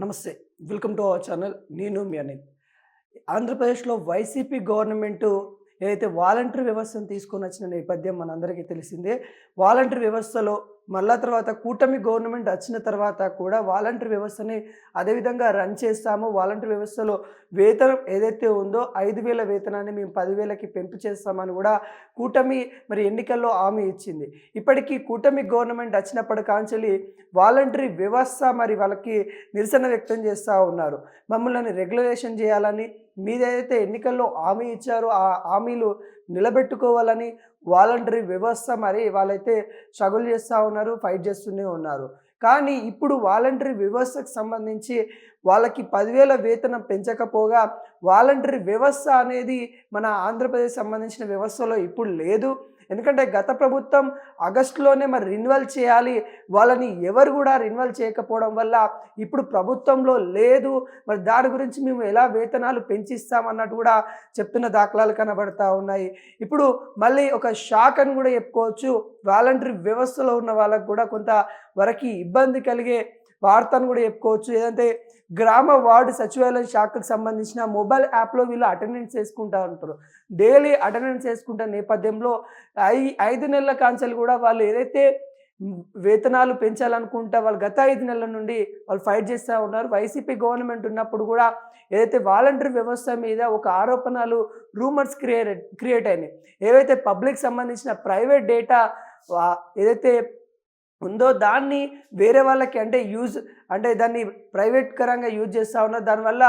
నమస్తే. Welcome to our channel. నేను మీ అనిల్. ఆంధ్రప్రదేశ్‌లో వైసీపీ గవర్నమెంటు ఏదైతే వాలంటరీ వ్యవస్థను తీసుకొనొచ్చిన నేపథ్యం మనందరికీ తెలిసిందే. వాలంటరీ వ్యవస్థలో మళ్ళా తర్వాత కూటమి గవర్నమెంట్ వచ్చిన తర్వాత కూడా వాలంటరీ వ్యవస్థని అదే విధంగా రన్ చేస్తాము. వాలంటరీ వ్యవస్థలో వేతనం ఏదైతే ఉందో 5,000 వేతనాన్ని మేము 10,000కి పెంపు చేస్తామని కూడా కూటమి ఎన్నికల్లో హామీ ఇచ్చింది. ఇప్పటికీ కూటమి గవర్నమెంట్ వచ్చినప్పటి కాంచెలి వాలంటరీ వ్యవస్థ వాళ్ళకి నిరసన వ్యక్తం చేస్తూ ఉన్నారు. మమ్మల్ని రెగ్యులరేషన్ చేయాలని, మీరేదైతే ఎన్నికల్లో హామీ ఇచ్చారో ఆ హామీలు నిలబెట్టుకోవాలని వాలంటరీ వ్యవస్థ వాళ్ళైతే స్ట్రగుల్ చేస్తూ ఉన్నారు, ఫైట్ చేస్తూనే ఉన్నారు. కానీ ఇప్పుడు వాలంటరీ వ్యవస్థకు సంబంధించి వాళ్ళకి 10,000 వేతనం పెంచకపోగా వాలంటరీ వ్యవస్థ అనేది మన ఆంధ్రప్రదేశ్ సంబంధించిన వ్యవస్థలో ఇప్పుడు లేదు. ఎందుకంటే గత ప్రభుత్వం ఆగస్టులోనే రెన్యువల్ చేయాలి, వాళ్ళని ఎవరు కూడా రెన్యువల్ చేయకపోవడం వల్ల ఇప్పుడు ప్రభుత్వంలో లేదు. దాని గురించి మేము ఎలా వేతనాలు పెంచిస్తామన్నట్టు కూడా చెప్తున్న దాఖలాలు కనబడతా ఉన్నాయి. ఇప్పుడు మళ్ళీ ఒక షాక్ అని కూడా చెప్పుకోవచ్చు. వాలంటరీ వ్యవస్థలో ఉన్న వాళ్ళకు కూడా కొంత వరకు ఇబ్బంది కలిగే వార్తను కూడా చెప్పుకోవచ్చు. ఏదంటే గ్రామ వార్డు సచివాలయ శాఖకు సంబంధించిన మొబైల్ యాప్లో వీళ్ళు అటెండెన్స్ వేసుకుంటూ ఉంటారు. డైలీ అటెండెన్స్ వేసుకుంటున్న నేపథ్యంలో 5 నెలల కాంచెలు కూడా వాళ్ళు ఏదైతే వేతనాలు పెంచాలనుకుంటా వాళ్ళు గత 5 నెలల నుండి వాళ్ళు ఫైట్ చేస్తూ ఉన్నారు. వైసీపీ గవర్నమెంట్ ఉన్నప్పుడు కూడా ఏదైతే వాలంటరీ వ్యవస్థ మీద ఒక ఆరోపణలు, రూమర్స్ క్రియేట్ అయినాయి. ఏవైతే పబ్లిక్ సంబంధించిన ప్రైవేట్ డేటా ఏదైతే ఉందో దాన్ని వేరే వాళ్ళకి దాన్ని ప్రైవేట్ కరంగా యూజ్ చేస్తూ ఉన్నారు. దానివల్ల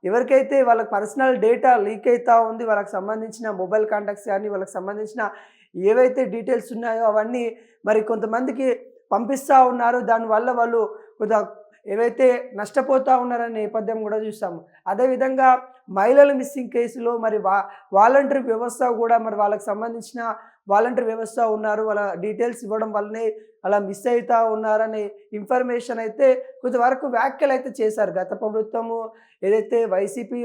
ఎవరికైతే వాళ్ళ పర్సనల్ డేటా లీక్ అవుతూ ఉంది, వాళ్ళకి సంబంధించిన మొబైల్ కాంటాక్ట్స్ కానీ వాళ్ళకి సంబంధించిన ఏవైతే డీటెయిల్స్ ఉన్నాయో అవన్నీ కొంతమందికి పంపిస్తూ ఉన్నారు. దానివల్ల వాళ్ళు కొంత ఏవైతే నష్టపోతూ ఉన్నారనే నేపథ్యం కూడా చూస్తాము. అదేవిధంగా మహిళల మిస్సింగ్ కేసులో వాలంటరీ వ్యవస్థ కూడా వాళ్ళకి సంబంధించిన వాలంటరీ వ్యవస్థ ఉన్నారు, వాళ్ళ డీటెయిల్స్ ఇవ్వడం వల్లనే అలా మిస్ అవుతూ ఉన్నారనే ఇన్ఫర్మేషన్ అయితే కొంతవరకు వ్యాఖ్యలు అయితే చేశారు. గత ప్రభుత్వము ఏదైతే వైసీపీ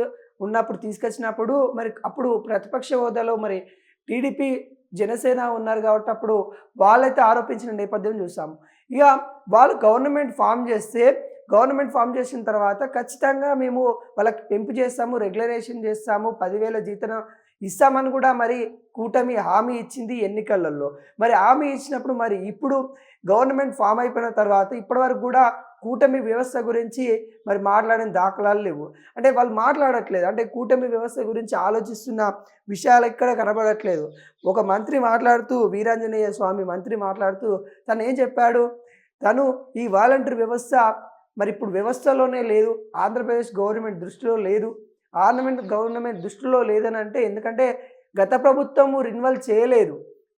ఉన్నప్పుడు తీసుకొచ్చినప్పుడు అప్పుడు ప్రతిపక్ష హోదాలో టీడీపీ జనసేన ఉన్నారు కాబట్టి అప్పుడు వాళ్ళైతే ఆరోపించిన నేపథ్యం చూసాము. ఇక వాళ్ళు గవర్నమెంట్ ఫామ్ చేసిన తర్వాత ఖచ్చితంగా మేము వాళ్ళకి పెంపు చేస్తాము, రెగ్యులరేషన్ చేస్తాము, 10,000 జీతం ఇస్తామని కూడా కూటమి హామీ ఇచ్చింది ఎన్నికలలో. హామీ ఇచ్చినప్పుడు ఇప్పుడు గవర్నమెంట్ ఫామ్ అయిపోయిన తర్వాత ఇప్పటివరకు కూడా కూటమి వ్యవస్థ గురించి మాట్లాడిన దాఖలాలు లేవు. అంటే వాళ్ళు మాట్లాడట్లేదు. అంటే కూటమి వ్యవస్థ గురించి ఆలోచిస్తున్న విషయాలు ఎక్కడ కనబడట్లేదు. ఒక మంత్రి మాట్లాడుతూ, వీరాంజనేయ స్వామి మంత్రి మాట్లాడుతూ తను ఏం చెప్పాడు, తను ఈ వాలంటరీ వ్యవస్థ ఇప్పుడు వ్యవస్థలోనే లేదు, ఆంధ్రప్రదేశ్ గవర్నమెంట్ దృష్టిలో లేదు. గవర్నమెంట్ దృష్టిలో లేదని అంటే ఎందుకంటే గత ప్రభుత్వము రెన్యువల్ చేయలేదు.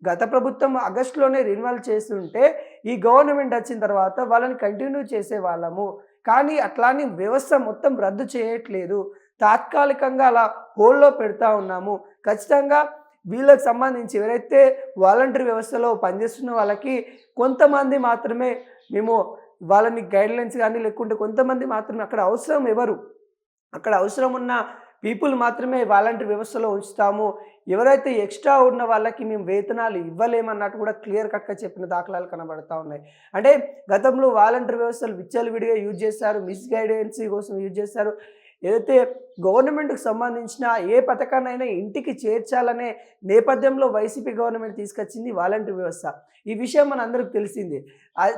గత ప్రభుత్వం ఆగస్టులోనే రెన్యువల్ చేస్తుంటే ఈ గవర్నమెంట్ వచ్చిన తర్వాత వాళ్ళని కంటిన్యూ చేసేవాళ్ళము. కానీ అట్లాని వ్యవస్థ మొత్తం రద్దు చేయట్లేదు, తాత్కాలికంగా అలా హోల్డ్లో పెడతా ఉన్నాము. ఖచ్చితంగా వీళ్ళకి సంబంధించి ఎవరైతే వాలంటరీ వ్యవస్థలో పనిచేస్తున్న వాళ్ళకి కొంతమంది మాత్రమే మేము వాళ్ళని గైడ్లైన్స్ కానీ లేకుంటే కొంతమంది మాత్రమే అక్కడ అవసరం ఉన్న పీపుల్ మాత్రమే వాలంటరీ వ్యవస్థలో ఉంచుతాము, ఎవరైతే ఎక్స్ట్రా ఉన్న వాళ్ళకి మేము వేతనాలు ఇవ్వలేమన్నట్టు కూడా క్లియర్ కట్గా చెప్పిన దాఖలాలు కనబడతా ఉన్నాయి. అంటే గతంలో వాలంటరీ వ్యవస్థలు విచ్చలవిడిగా యూజ్ చేశారు, మిస్గైడెన్సీ కోసం యూజ్ చేశారు. ఏదైతే గవర్నమెంట్కి సంబంధించిన ఏ పథకాన్నైనా ఇంటికి చేర్చాలనే నేపథ్యంలో వైసీపీ గవర్నమెంట్ తీసుకొచ్చింది వాలంటరీ వ్యవస్థ. ఈ విషయం మనందరికీ తెలిసింది.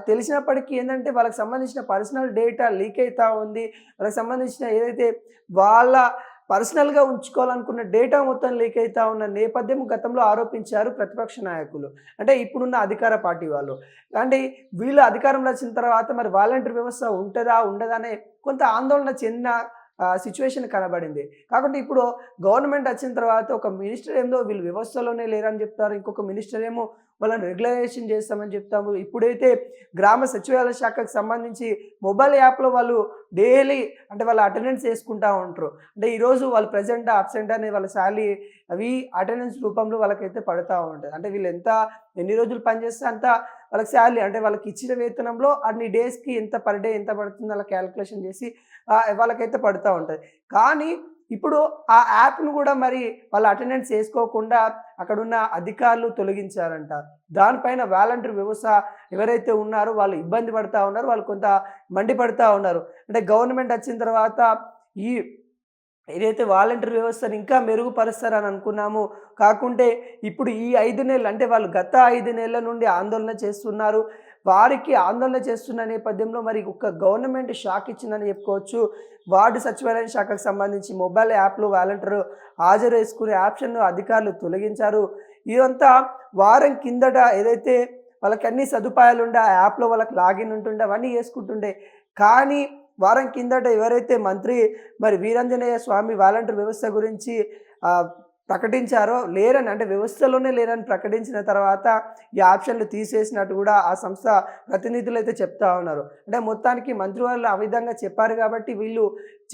తెలిసినప్పటికీ ఏంటంటే వాళ్ళకి సంబంధించిన పర్సనల్ డేటా లీక్ అవుతూ ఉంది. వాళ్ళకి సంబంధించిన ఏదైతే వాళ్ళ పర్సనల్గా ఉంచుకోవాలనుకున్న డేటా మొత్తం లీక్ అవుతూ ఉన్న నేపథ్యం గతంలో ఆరోపించారు ప్రతిపక్ష నాయకులు, అంటే ఇప్పుడున్న అధికార పార్టీ వాళ్ళు. అంటే వీళ్ళు అధికారంలో వచ్చిన తర్వాత వాలంటరీ వ్యవస్థ ఉంటుందా ఉండదా అనే కొంత ఆందోళన చెందిన సిచ్యువేషన్ కనబడింది. కాబట్టి ఇప్పుడు గవర్నమెంట్ వచ్చిన తర్వాత ఒక మినిస్టర్ ఏమో వీళ్ళు వ్యవస్థలోనే లేరని చెప్తారు, ఇంకొక మినిస్టర్ ఏమో వాళ్ళని రెగ్యులరేషన్ చేస్తామని చెప్తాము. ఇప్పుడైతే గ్రామ సచివాలయ శాఖకు సంబంధించి మొబైల్ యాప్లో వాళ్ళు డైలీ వాళ్ళ అటెండెన్స్ వేసుకుంటూ ఉంటారు. అంటే ఈరోజు వాళ్ళు ప్రెజెంట్ అబ్సెంట్ అనే వాళ్ళ శాలరీ అవి అటెండెన్స్ రూపంలో వాళ్ళకైతే పడుతూ ఉంటుంది. అంటే వీళ్ళు ఎన్ని రోజులు పనిచేస్తే అంత వాళ్ళకి శాలరీ, అంటే వాళ్ళకి ఇచ్చిన వేతనంలో అన్ని డేస్కి ఎంత పర్ డే ఎంత పడుతుంది అలా క్యాలిక్యులేషన్ చేసి వాళ్ళకైతే పడుతూ ఉంటుంది. కానీ ఇప్పుడు ఆ యాప్‌ను గూడా మరి వాళ్ళు అటెండెన్స్ ఏసుకోకుండా అక్కడున్న అధికారులు తొలగించారంట. దానిపైన వాలంటీర్ వ్యవస్థ ఎవరైతే ఉన్నారో వాళ్ళు ఇబ్బంది పడతా ఉన్నారు. వాళ్ళు కొంత మండిపడతా ఉన్నారు. అంటే గవర్నమెంట్ వచ్చిన తర్వాత ఈ ఏదైతే వాలంటీర్ వ్యవస్థను ఇంకా మెరుగుపరుస్తారని అనుకున్నాము. కాకుంటే ఇప్పుడు ఈ 5 నెలలు అంటే వాళ్ళు గత 5 నెలల నుండి ఆందోళన చేస్తున్నారు. వారికి ఆందోళన చేస్తున్న నేపథ్యంలో మరి ఒక గవర్నమెంట్ షాక్ ఇచ్చిందని చెప్పుకోవచ్చు. వార్డు సచివాలయ శాఖకు సంబంధించి మొబైల్ యాప్‌లో వాలంటీర్ హాజరు చేసుకునే ఆప్షన్‌ను అధికారులు తొలగించారు. ఇదంతా వారం కిందట ఏదైతే వాళ్ళకి అన్ని సదుపాయాలుండే ఆ యాప్‌లో వాళ్ళకి లాగిన్ ఉంటుండే అవన్నీ చేసుకుంటుండే. కానీ వారం కిందట ఎవరైతే మంత్రి మరి వీరాంజనేయ స్వామి వాలంటీర్ వ్యవస్థ గురించి ప్రకటించారో లేరని అంటే వ్యవస్థలోనే లేరని ప్రకటించిన తర్వాత ఈ ఆప్షన్లు తీసేసినట్టు కూడా ఆ సంస్థ ప్రతినిధులు అయితే చెప్తా ఉన్నారు. అంటే మొత్తానికి మంత్రి వాళ్ళు ఆ విధంగా చెప్పారు కాబట్టి వీళ్ళు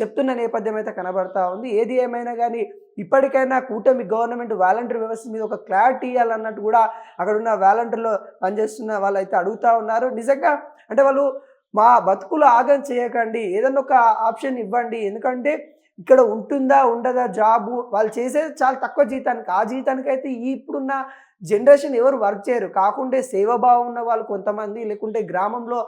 చెప్తున్న నేపథ్యం అయితే కనబడతా ఉంది. ఏది ఏమైనా కానీ ఇప్పటికైనా కూటమి గవర్నమెంట్ వాలంటీర్ వ్యవస్థ మీద ఒక క్లారిటీ ఇవ్వాలన్నట్టు కూడా అక్కడున్న వాలంటీర్లో పనిచేస్తున్న వాళ్ళైతే అడుగుతా ఉన్నారు. నిజంగా అంటే వాళ్ళు మా బతుకులు ఆగం చేయకండి. ఏదన్నా ఒక ఆప్షన్ ఇవ్వండి. ఎందుకంటే ఇక్కడ ఉంటుందా? ఉండదా? జాబు వాళ్ళు చేసేది చాలా తక్కువ జీతానికి. ఆ జీతానికైతే ఇప్పుడున్న జనరేషన్ ఎవరు వర్క్ చేయరు. కాకుంటే సేవాభావం ఉన్న వాళ్ళు కొంతమంది, లేకుంటే గ్రామంలో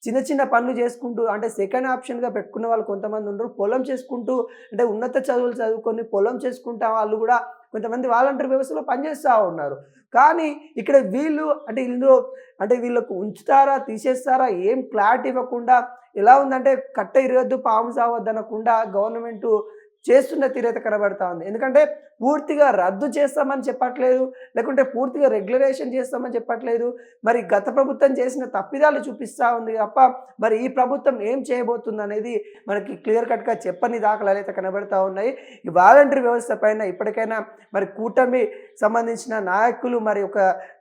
చిన్న చిన్న పనులు చేసుకుంటూ అంటే సెకండ్ ఆప్షన్‌గా పెట్టుకున్న వాళ్ళు కొంతమంది ఉండరు. పొలం చేసుకుంటూ అంటే ఉన్నత చదువులు చదువుకొని పొలం చేసుకుంటా వాళ్ళు గూడా కొంతమంది వాలంటీర్ వ్యవస్థలో పనిచేస్తా ఉన్నారు. కానీ ఇక్కడ వీళ్ళు అంటే ఇందులో అంటే వీళ్ళకు ఉంచుతారా? తీసేస్తారా? ఏం క్లారిటీ ఇవ్వకుండా ఎలా ఉందంటే కట్ట ఇరగొద్దు పాము సావద్దనకుండా గవర్నమెంటు చేస్తున్న తీరైతే కనబడతా ఉంది. ఎందుకంటే పూర్తిగా రద్దు చేస్తామని చెప్పట్లేదు. లేకుంటే పూర్తిగా రెగ్యులరేషన్ చేస్తామని చెప్పట్లేదు. మరి గత ప్రభుత్వం చేసిన తప్పిదాలు చూపిస్తా ఉంది తప్ప మరి ఈ ప్రభుత్వం ఏం చేయబోతుందనేది మనకి క్లియర్ కట్‌గా చెప్పని దాఖలాలైతే కనబడతా ఉన్నాయి. ఈ వాలంటీర్ వ్యవస్థ పైన ఇప్పటికైనా మరి కూటమి సంబంధించిన నాయకులు మరి ఒక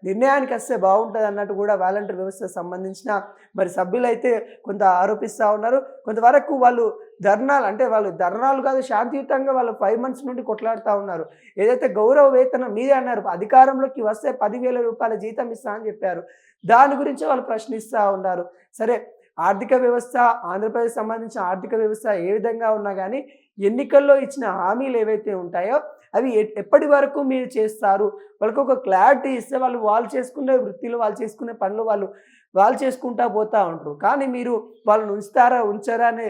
నిర్ణయానికొస్తే బావుంటదన్నట్టు కూడా వాలంటీర్ వ్యవస్థకు సంబంధించిన మరి సభ్యులైతే కొంత ఆరోపిస్తా ఉన్నారు. కొంతవరకు వాళ్ళు ధర్నాలు కాదు శాంతియుతంగా వాళ్ళు 5 మంత్స్ నుండి కొట్లాడుతా ఉన్నారు. ఏదైతే గౌరవ వేతనం మీరే అన్నారు. అధికారంలోకి వస్తే 10,000 రూపాయల జీతం ఇస్తా అని చెప్పారు. దాని గురించే వాళ్ళు ప్రశ్నిస్తా ఉన్నారు. సరే ఆర్థిక వ్యవస్థ ఆంధ్రప్రదేశ్ సంబంధించిన ఆర్థిక వ్యవస్థ ఏ విధంగా ఉన్నా గానీ ఎన్నికల్లో ఇచ్చిన హామీలు ఏవైతే ఉంటాయో అవి ఎప్పటి వరకు మీరు చేస్తారు? వాళ్ళకొక క్లారిటీ ఇస్తే వాళ్ళు చేసుకునే వృత్తిలో, వాళ్ళు చేసుకునే పనులు వాళ్ళు చేసుకుంటా పోతా ఉంటారు. కానీ మీరు వాళ్ళని ఉంచుతారా? ఉంచరా? అనే